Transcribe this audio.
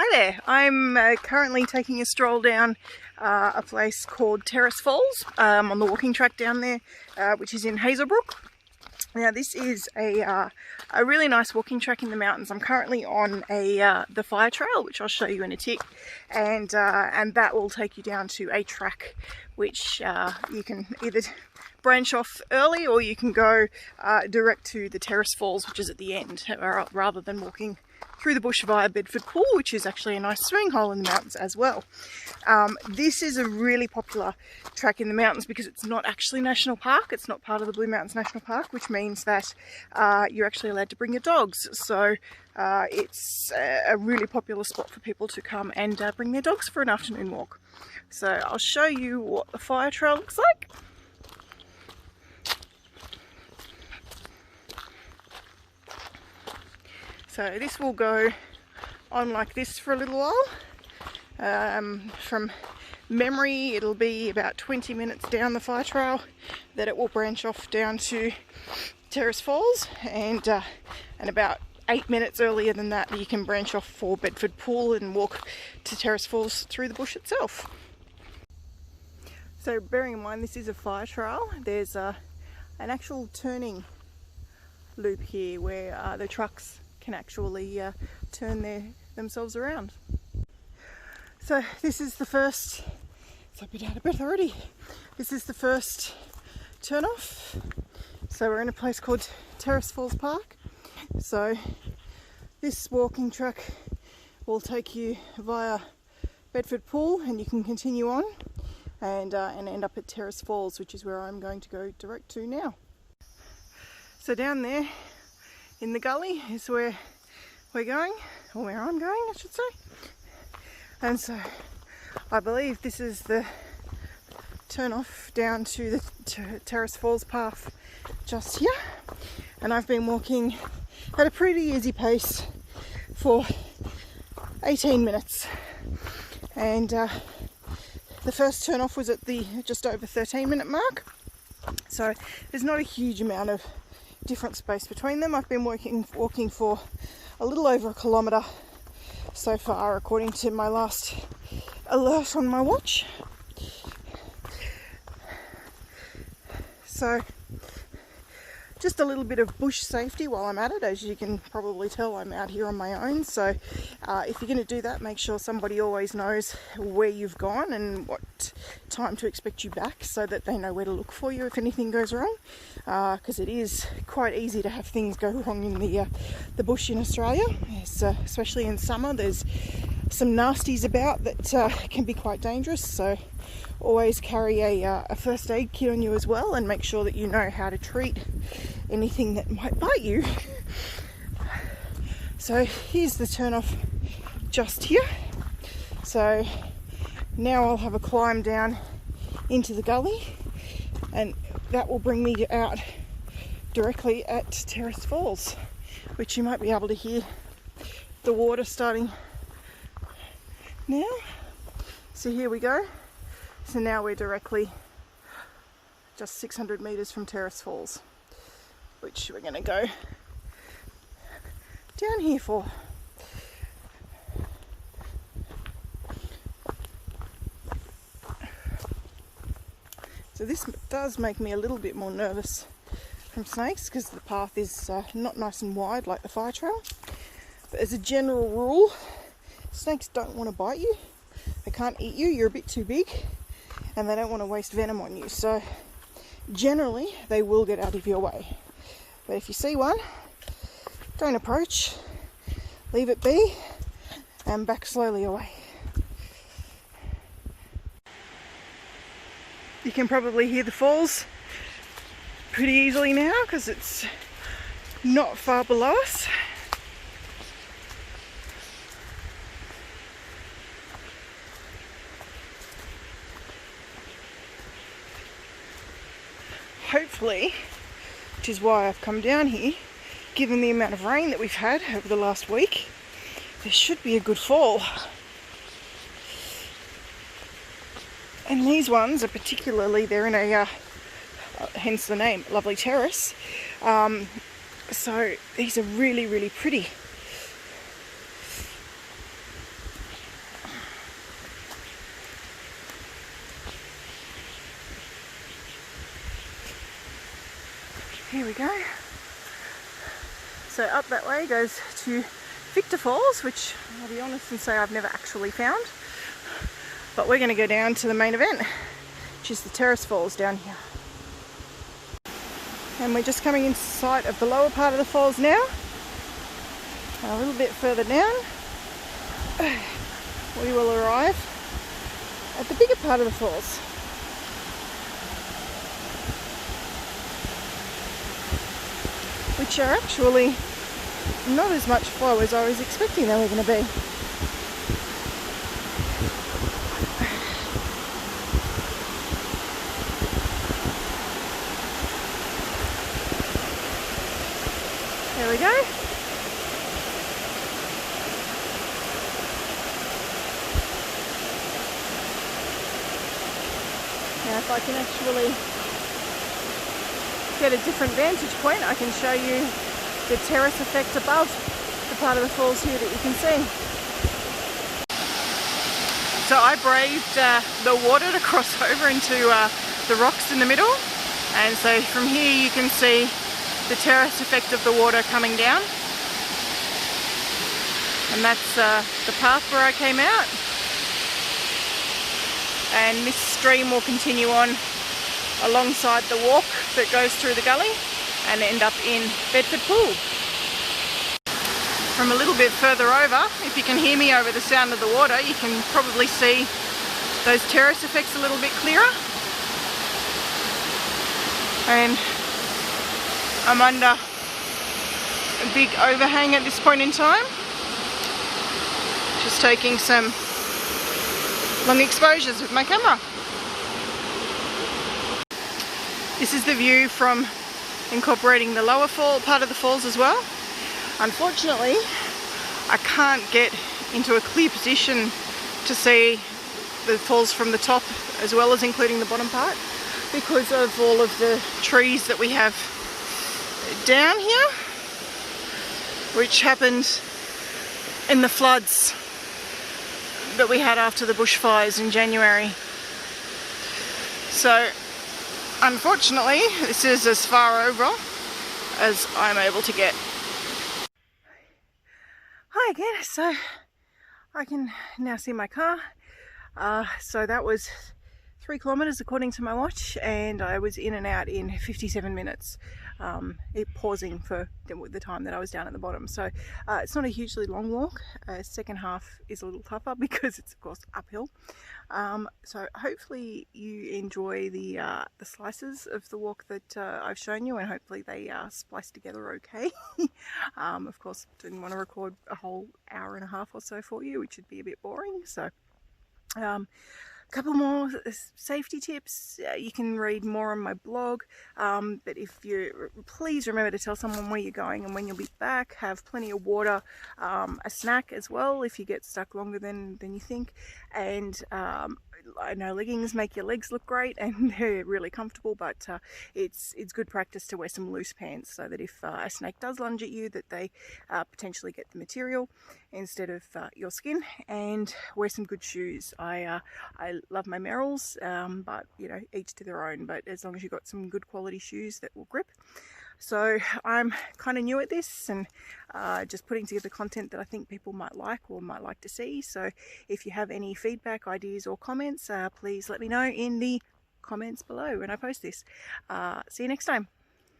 Hi there, I'm currently taking a stroll down a place called Terrace Falls on the walking track down there, which is in Hazelbrook. Now this is a really nice walking track in the mountains. I'm currently on the fire trail, which I'll show you in a tick, and that will take you down to a track which you can either branch off early or you can go direct to the Terrace Falls, which is at the end, rather than walking through the bush via Bedford Pool, which is actually a nice swimming hole in the mountains as well. This is a really popular track in the mountains because it's not actually national park. It's not part of the Blue Mountains National Park, which means that you're actually allowed to bring your dogs. So it's a really popular spot for people to come and bring their dogs for an afternoon walk. So I'll show you what the fire trail looks like. So this will go on like this for a little while. From memory, it'll be about 20 minutes down the fire trail that it will branch off down to Terrace Falls, and about 8 minutes earlier than that you can branch off for Bedford Pool and walk to Terrace Falls through the bush itself. So bearing in mind this is a fire trail, there's an actual turning loop here where the trucks can actually turn themselves around. So this is the first, it's a bit out of breath already. This is the first turn off. So we're in a place called Terrace Falls Park. So this walking track will take you via Bedford Pool and you can continue on and end up at Terrace Falls, which is where I'm going to go direct to now. So down there in the gully is where we're going, or where I'm going I should say. And so I believe this is the turn off down to the Terrace Falls path just here. And I've been walking at a pretty easy pace for 18 minutes. And the first turn off was at the just over 13-minute mark. So there's not a huge amount of different space between them. I've been walking for a little over a kilometre so far, according to my last alert on my watch. So just a little bit of bush safety while I'm at it. As you can probably tell, I'm out here on my own, so if you're going to do that, make sure somebody always knows where you've gone and what time to expect you back, so that they know where to look for you if anything goes wrong, because it is quite easy to have things go wrong in the bush in Australia. Especially in summer, there's some nasties about that can be quite dangerous, so always carry a first aid kit on you as well, and make sure that you know how to treat anything that might bite you. So here's the turn off just here. So now I'll have a climb down into the gully, and that will bring me out directly at Terrace Falls, which you might be able to hear the water starting now. So here we go. So now we're directly just 600 metres from Terrace Falls, which we're going to go down here for. So this does make me a little bit more nervous from snakes, because the path is not nice and wide like the fire trail. But as a general rule, snakes don't want to bite you. They can't eat you, you're a bit too big, and they don't want to waste venom on you. So generally they will get out of your way. But if you see one, don't approach, leave it be, and back slowly away. You can probably hear the falls pretty easily now because it's not far below us. Hopefully, which is why I've come down here, given the amount of rain that we've had over the last week, there should be a good fall. And these ones are particularly, they're in a, hence the name, Lovely Terrace. So these are really, really pretty. Here we go. So up that way goes to Victor Falls, which I'll be honest and say I've never actually found. But we're going to go down to the main event, which is the Terrace Falls down here. And we're just coming into sight of the lower part of the falls now. And a little bit further down, we will arrive at the bigger part of the falls. Which are actually not as much flow as I was expecting they were going to be. There we go. Now if I can actually get a different vantage point, I can show you the terrace effect above the part of the falls here that you can see. So I braved the water to cross over into the rocks in the middle, and so from here you can see the terrace effect of the water coming down, and that's the path where I came out, and this stream will continue on alongside the walk that goes through the gully and end up in Bedford Pool. From a little bit further over, if you can hear me over the sound of the water, you can probably see those terrace effects a little bit clearer. And I'm under a big overhang at this point in time. Just taking some long exposures with my camera. This is the view from incorporating the lower part of the falls as well. Unfortunately, I can't get into a clear position to see the falls from the top as well as including the bottom part because of all of the trees that we have down here, which happened in the floods that we had after the bushfires in January. So unfortunately, this is as far over as I'm able to get. Hi again, so I can now see my car. So that was 3 kilometers according to my watch, and I was in and out in 57 minutes, pausing for the time that I was down at the bottom. So it's not a hugely long walk. Second half is a little tougher because it's of course uphill. So hopefully you enjoy the slices of the walk that I've shown you, and hopefully they splice together okay. Of course, didn't want to record a whole hour and a half or so for you, which would be a bit boring. So couple more safety tips. You can read more on my blog, but if you please remember to tell someone where you're going and when you'll be back. Have plenty of water, a snack as well if you get stuck longer than you think, and I know leggings make your legs look great and they're really comfortable, but it's good practice to wear some loose pants so that if a snake does lunge at you, that they potentially get the material instead of your skin. And wear some good shoes. I love my Merrells, but you know, each to their own, but as long as you've got some good quality shoes that will grip. So I'm kind of new at this and just putting together content that I think people might like or might like to see. So if you have any feedback, ideas or comments, please let me know in the comments below when I post this. See you next time.